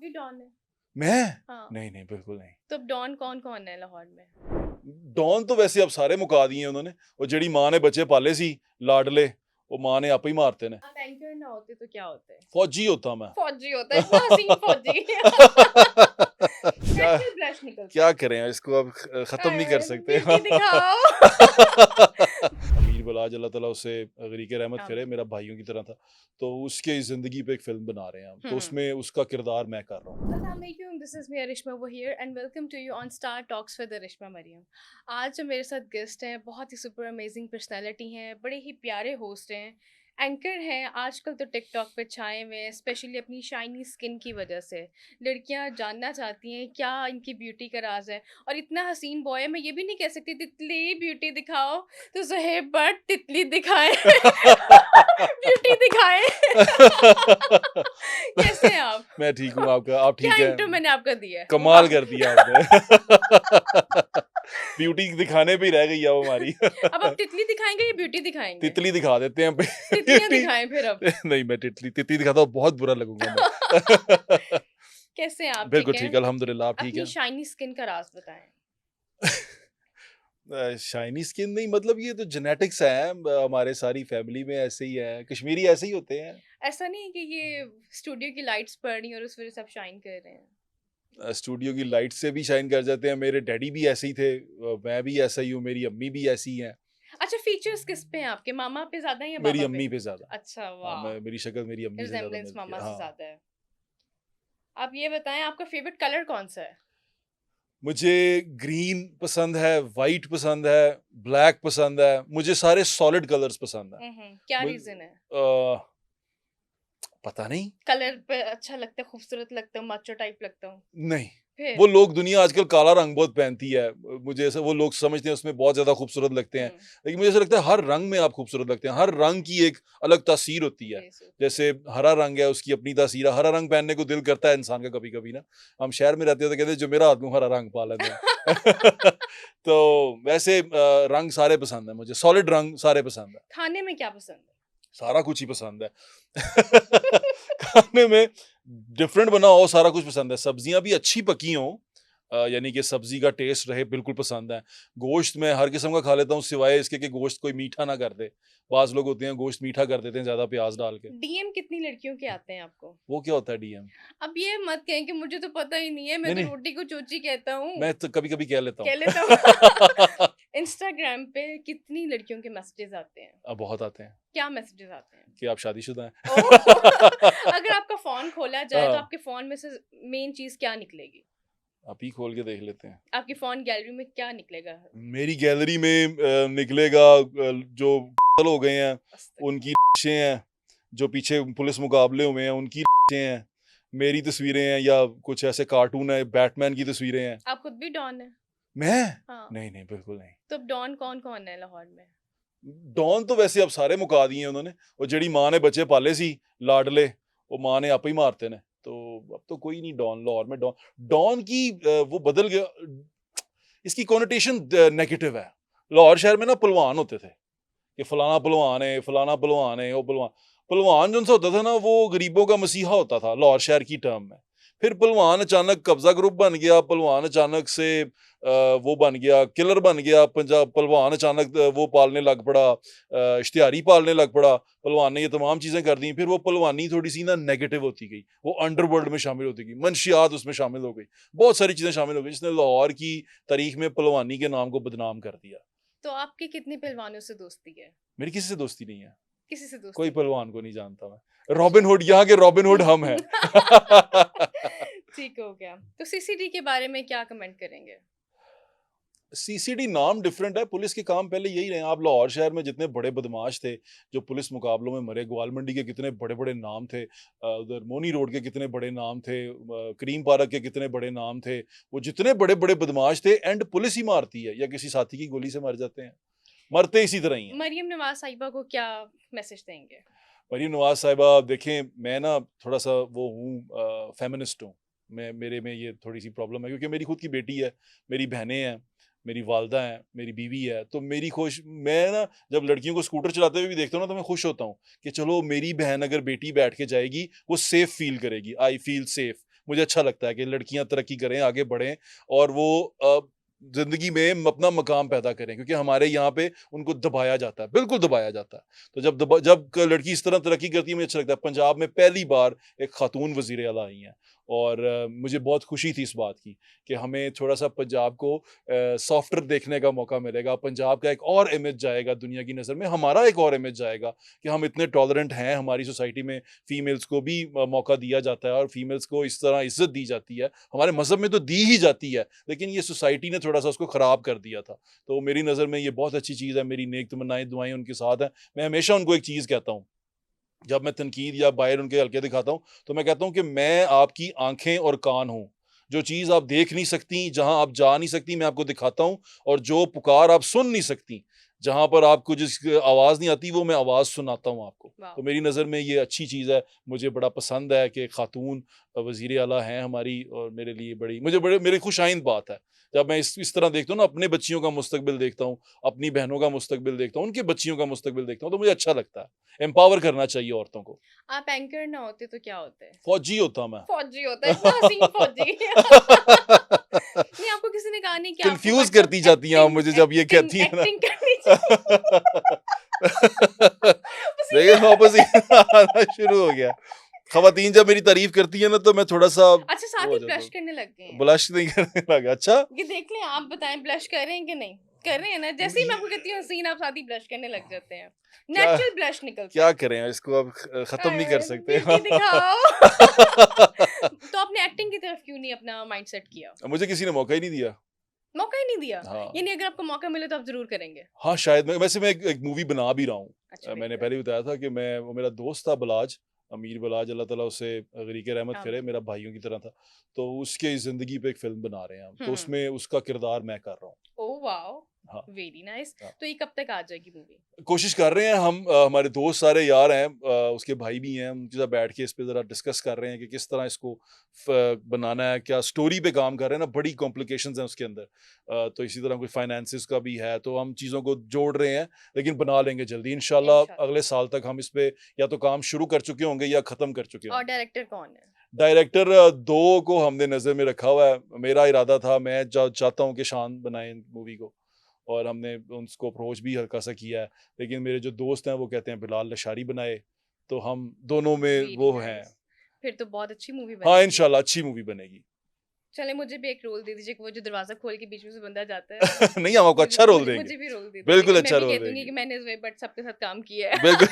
भी डॉन है? मैं हाँ। नहीं नहीं बिल्कुल नहीं। तो अब डॉन कौन कौन है लाहौर में? डॉन तो वैसे अब सारे मुका दिए उन्होंने। वो जेड़ी मां ने बच्चे पाले सी लाडले, वो मां ने आप ही मारते ने। आप एंकर ना होते तो क्या होते? फौजी होता मैं। फौजी होता है, इतना हसीन फौजी। क्या कैसे ब्रश निकलता क्या करें इसको अब खत्म नहीं कर सकते। ब्यूटी दिखाओ। अमीर बलाज अल्लाह ताला उसे गरीक रहमत करे, आमीन। मेरा भाइयों की तरह था। तो उसके ज़िंदगी पे एक फ़िल्म बना रहे हैं हम, तो हम्म। उसमें उसका किरदार मैं कर रहा हूँ। Assalamualaikum, this is me Arishma over here and welcome to you on Star Talks with Arishma Mariam। आज जो मेरे साथ गेस्ट हैं बहुत ही सुपर अमेजिंग पर्सनैलिटी हैं, बड़े ही प्यारे होस्ट हैं, एंकर हैं, आजकल तो टिकटॉक पे छाए हुए हैं स्पेशली अपनी शाइनी स्किन की वजह से। लड़कियां जानना चाहती हैं क्या इनकी ब्यूटी का राज है, और इतना हसीन बॉय है, मैं ये भी नहीं कह सकती तितली ब्यूटी दिखाओ, तो ज़ोहेब बट तितली दिखाएं। ब्यूटी दिखाएं। कैसे हैं आप? मैं ठीक हूँ, आपका आप क्या ठीक है? इंट्रो मैंने आपका दिया है? कमाल वाह। कर दिया आपने। ब्यूटी दिखाने पे ही रह गई है वो हमारी। अब आप तितली दिखाएंगे या ब्यूटी दिखाएंगे? तितली दिखा देते हैं। तितलियां दिखाएं फिर अब। नहीं, मैं तितली दिखाता हूँ बहुत बुरा लगूंगा मैं। कैसे हैं आप? बिल्कुल ठीक ठीक, हैं? अल्हम्दुलिल्लाह आप ठीक अपनी है? शाइनी स्किन का राज बताएं। शाइनी स्किन नहीं, मतलब ये तो जेनेटिक्स है, हमारे सारी फैमिली में ऐसे ही है, कश्मीरी ऐसे ही होते हैं। ऐसा नहीं है कि ये स्टूडियो की लाइट्स पड़ रही हैं और उस वजह से आप शाइन कर रहे हैं? स्टूडियो की लाइट से भी शाइन कर जाते हैं। मेरे डैडी भी ऐसे ही थे, मैं भी ऐसा ही हूँ, मेरी अम्मी भी ऐसी हैं। अच्छा, फीचर्स किस पे हैं आपके? मामा पे ज्यादा है या मेरी बाबा अम्मी पे ज्यादा। अच्छा, हाँ, वाह। मेरी शक्ल मेरी अम्मी से ज्यादा रिजेम्बलेंस मिलती मामा है। से हाँ, ज्यादा है। आप ये बताएं आपका फेवरेट कलर कौन सा है? मुझे ग्रीन पसंद है, वाइट पसंद है, ब्लैक पसंद है, मुझे सारे सॉलिड कलर्स पसंद है। क्या मुझ- रीजन है? पता नहीं। कलर पे अच्छा लगता है, खूबसूरत लगता हूँ, माचो टाइप लगता हूँ? नहीं, फिर वो लोग दुनिया आजकल काला रंग बहुत पहनती है, मुझे ऐसा वो लोग समझते हैं उसमें बहुत ज्यादा खूबसूरत लगते हैं, लेकिन मुझे ऐसा लगता है हर रंग में आप खूबसूरत लगते हैं। हर रंग की एक अलग तासीर होती है। बेस होती है। जैसे हरा रंग है, उसकी अपनी तासीर है। हरा रंग पहनने को दिल करता है इंसान का कभी कभी ना। हम शहर में रहते हैं तो कहते हैं जो मेरा आदमी हरा रंग पा लेते हैं। तो वैसे रंग सारे पसंद है मुझे, सॉलिड रंग सारे पसंद है। खाने में क्या पसंद है? सारा कुछ ही पसंद है। खाने में डिफरेंट बना हो, सारा कुछ पसंद है। सब्जियां भी अच्छी पकी हों, यानी कि सब्जी का टेस्ट रहे, बिल्कुल पसंद है। गोश्त मैं हर किस्म का खा लेता हूँ, सिवाय इसके कि गोश्त कोई मीठा ना कर दे। बाज लोग होते हैं गोश्त मीठा कर देते हैं ज्यादा प्याज डाल के। डीएम कितनी लड़कियों के आते हैं आपको? वो क्या होता है डीएम? अब ये मत कहें कि मुझे तो पता ही नहीं है, मैं नहीं तो नहीं, रोटी को चोची कहता हूँ। मैं तो कभी कभी कह लेता कह हूँ। लेता हूँ। इंस्टाग्राम पे कितनी लड़कियों के मैसेजेस आते हैं? अब बहुत आते हैं क्या मैसेजेस आते हैं? कि आप शादीशुदा हैं। अगर आपका फोन खोला जाए तो हाँ, आपके फोन में से मेन चीज क्या निकलेगी? आप ही खोल के देख लेते हैं। आपकी फोन गैलरी में क्या निकलेगा? मेरी गैलरी में निकलेगा जो हो गए हैं उनकी हैं, जो पीछे पुलिस मुकाबले हुए हैं उनकी हैं, मेरी तस्वीरें हैं, या कुछ ऐसे कार्टून है, बैटमैन की तस्वीरें हैं। आप खुद भी डॉन है? मैं हाँ। नहीं नहीं बिल्कुल नहीं। तो अब डॉन कौन कौन है लाहौर में? डॉन तो वैसे अब सारे मुका दिए उन्होंने। वो जेड़ी मां ने बच्चे पाले सी लाडले, वो मां ने आप ही मारते ने। तो अब तो कोई नहीं डॉन लाहौर में। डॉन डॉन की वो बदल गया, इसकी कॉनोटेशन नेगेटिव है। लाहौर शहर में ना पहलवान होते थे कि फलाना पहलवान है, फलाना पहलवान है, वो पहलवान पहलवान जो उनसे होता था ना, वो गरीबों का मसीहा होता था लाहौर शहर की टर्म में। फिर पहलवान अचानक कब्जा ग्रुप बन गया, पहलवान अचानक से वो बन गया, किलर बन गया पंजाब। पहलवान अचानक वो पालने लग पड़ा, इश्तिहारी पालने लग पड़ा। पहलवान ने ये तमाम चीजें कर दी। फिर वो पहलवानी थोड़ी सी ना नेगेटिव होती गई, वो अंडरवर्ल्ड में शामिल होती गई, मंशियात उसमें शामिल हो गई, बहुत सारी चीजें शामिल हो गई, जिसने लाहौर की तारीख में पहलवानी के नाम को बदनाम कर दिया। तो आपकी कितनी पहलवानों से दोस्ती है? मेरी किसी से दोस्ती नहीं है, किसी से दोस्ती कोई नहीं? पहलवान को नहीं जानता मैं। रॉबिन हुड, यहाँ के रॉबिन हुड हम हैं। ठीक हो गया। तो सीसीडी के बारे में क्या कमेंट करेंगे? सीसीडी नाम डिफरेंट है, पुलिस के काम पहले यही रहे। आप लाहौर शहर में जितने बड़े बदमाश थे जो पुलिस मुकाबलों में मरे, ग्वालमंडी के कितने बड़े बड़े नाम थे, उधर मोनी रोड के कितने बड़े नाम थे, करीम पार्क के कितने बड़े नाम थे, वो जितने बड़े बड़े बदमाश थे, एंड पुलिस ही मारती है या किसी साथी की गोली से मर जाते हैं, मरते इसी तरह ही हैं। मरियम नवाज साहिबा को क्या मैसेज देंगे? मरीम नवाज साहिबा, देखें मैं ना थोड़ा सा वो हूँ, फेमिनिस्ट हूँ। मैं मेरे में ये थोड़ी सी प्रॉब्लम है, क्योंकि मेरी खुद की बेटी है, मेरी बहनें हैं, मेरी वालदा हैं, मेरी बीवी है। तो मेरी मैं ना जब लड़कियों को स्कूटर चलाते हुए भी देखता हूँ ना, तो मैं खुश होता हूँ कि चलो मेरी बहन अगर बेटी बैठ के जाएगी वो सेफ फील करेगी, आई फील सेफ। मुझे अच्छा लगता है कि लड़कियां तरक्की करें, आगे बढ़ें और वो जिंदगी में अपना मकाम पैदा करें, क्योंकि हमारे यहाँ पे उनको दबाया जाता है, बिल्कुल दबाया जाता है। तो जब लड़की इस तरह तरक्की करती है, मुझे अच्छा लगता है। पंजाब में पहली बार एक खातून वजीर आला आई हैं और मुझे बहुत खुशी थी इस बात की कि हमें थोड़ा सा पंजाब को सॉफ्टर देखने का मौका मिलेगा। पंजाब का एक और इमेज जाएगा दुनिया की नज़र में, हमारा एक और इमेज जाएगा कि हम इतने टॉलरेंट हैं। हमारी सोसाइटी में फीमेल्स को भी मौका दिया जाता है और फीमेल्स को इस तरह इज्जत दी जाती है। हमारे मज़हब में तो दी ही जाती है, लेकिन ये सोसाइटी ने थोड़ा सा उसको ख़राब कर दिया था। तो मेरी नज़र में ये बहुत अच्छी चीज़ है। मेरी नेक तमन्नाएं दुआएं उनके साथ हैं। मैं हमेशा उनको एक चीज़ कहता हूँ, जब मैं तनकीद या बाहर उनके हल्के दिखाता हूँ, तो मैं कहता हूँ कि मैं आपकी आंखें और कान हूँ। जो चीज़ आप देख नहीं सकती, जहाँ आप जा नहीं सकती, मैं आपको दिखाता हूँ, और जो पुकार आप सुन नहीं सकती, जहाँ पर आपको जिस आवाज़ नहीं आती, वो मैं आवाज़ सुनाता हूँ आपको। तो मेरी नज़र में ये अच्छी चीज़ है। मुझे बड़ा पसंद है कि खातून वज़ीर आला हैं हमारी, और मेरे लिए मेरी खुशाइंद बात है। जब मैं इस तरह देखता हूँ ना, अपने बच्चियों का मुस्तकबिल देखता हूँ, अपनी बहनों का मुस्तकबिल देखता हूँ, उनके बच्चियों का मुस्तकबिल देखता हूँ, तो मुझे अच्छा लगता है। एम्पावर करना चाहिए औरतों को। आप एंकर ना होते तो क्या होते? फौजी होता मैं। फौजी होता है, इतना हसीन फौजी। नहीं, आपको किसी ने कहा नहीं कि आपको कंफ्यूज मतलब करती जाती हैं आप एक्टिंग मुझे जब ये एक्टिंग कहती हैं ना। एक्टिंग करनी चाहिए? देखिए पसीना। वापस ही आना शुरू हो गया। खवातीन जब मेरी तारीफ करती है ना, तो मैं थोड़ा सा अच्छा, वो साथ हो ही जाता ब्लश हूँ। करने लग गए हैं। ब्लश नहीं करने लगा। अच्छा, ये देख लें, आप बताएं ब्लश कर रहे हैं कि नहीं? कर रहे हैं ना? जैसे ही मैं आपको कहती हूँ हसीन, आप साथ ही ब्लश करने लग जाते हैं। क्या नेचुरल ब्लश निकलता क्या है। करें, इसको अब खत्म नहीं कर सकते। ब्यूटी दिखाओ। तो आपने एक्टिंग की तरफ क्यों नहीं अपना माइंडसेट किया? मुझे किसी ने मौका ही नहीं दिया। मौका ही नहीं दिया? हाँ यानी अगर आपको मौका मिले तो आप जरूर करेंगे? हाँ, शायद मैं एक मूवी बना भी रहा हूँ। अच्छा, वेरी मैंने गुड। पहले ही बताया था कि वो मेरा दोस्त था बलाज, अमीर बलाज, अल्लाह ताला उसे गरीक रहमत करे, आमीन। मेरा भाइयों की तरह था। तो उसके ज़िंदगी पे एक फ़िल्म बना रहे हैं हम, तो हम्म। उसमें उसका किरदार मैं कर रहा हूँ। ओह वाओ, हाँ, वेरी नाइस। हाँ। तो ये कब तक आ जाएगी मूवी? कोशिश कर रहे हैं हम, हमारे दोस्त सारे यार हैं, उसके भाई भी हैं, उनके साथ बैठ के इस पे ज़रा डिस्कस कर रहे हैं कि किस तरह इसको बनाना है, क्या स्टोरी पे काम कर रहे हैं ना, बड़ी कॉम्प्लिकेशंस हैं उसके अंदर। तो इसी तरह कोई फाइनेंसिस का भी है, तो हम चीज़ों को जोड़ रहे हैं, लेकिन बना लेंगे जल्दी इंशाल्लाह। इंशाल्लाह। अगले साल तक हम इस पे या तो काम शुरू कर चुके होंगे या ख़त्म कर चुके और होंगे। डायरेक्टर कौन है? डायरेक्टर 2 को हमने नज़र में रखा हुआ है। मेरा इरादा था, मैं चाहता हूँ कि शान बनाए मूवी को, और हमने उसको अप्रोच भी हल्का सा किया है, लेकिन मेरे जो दोस्त हैं वो कहते हैं बिलाल लशारी बनाए, तो हम दोनों में वेरी वो हैं। नाइस। फिर तो बहुत अच्छी मूवी हाँ, बनेगी। इंशाल्लाह अच्छी मूवी बनेगी। चले, मुझे भी एक रोल दे दीजिए कि वो जो दरवाजा खोल के बीच में से बंदा जाता है। नहीं, हम आपको मुझे अच्छा रोल मुझे देंगे। मुझे भी रोल दे दीजिए बिल्कुल कि मैं अच्छा भी रोल कह दूंगी देंगे। कि मैंने इस वे बट सबके साथ काम किया है। बिल्कुल।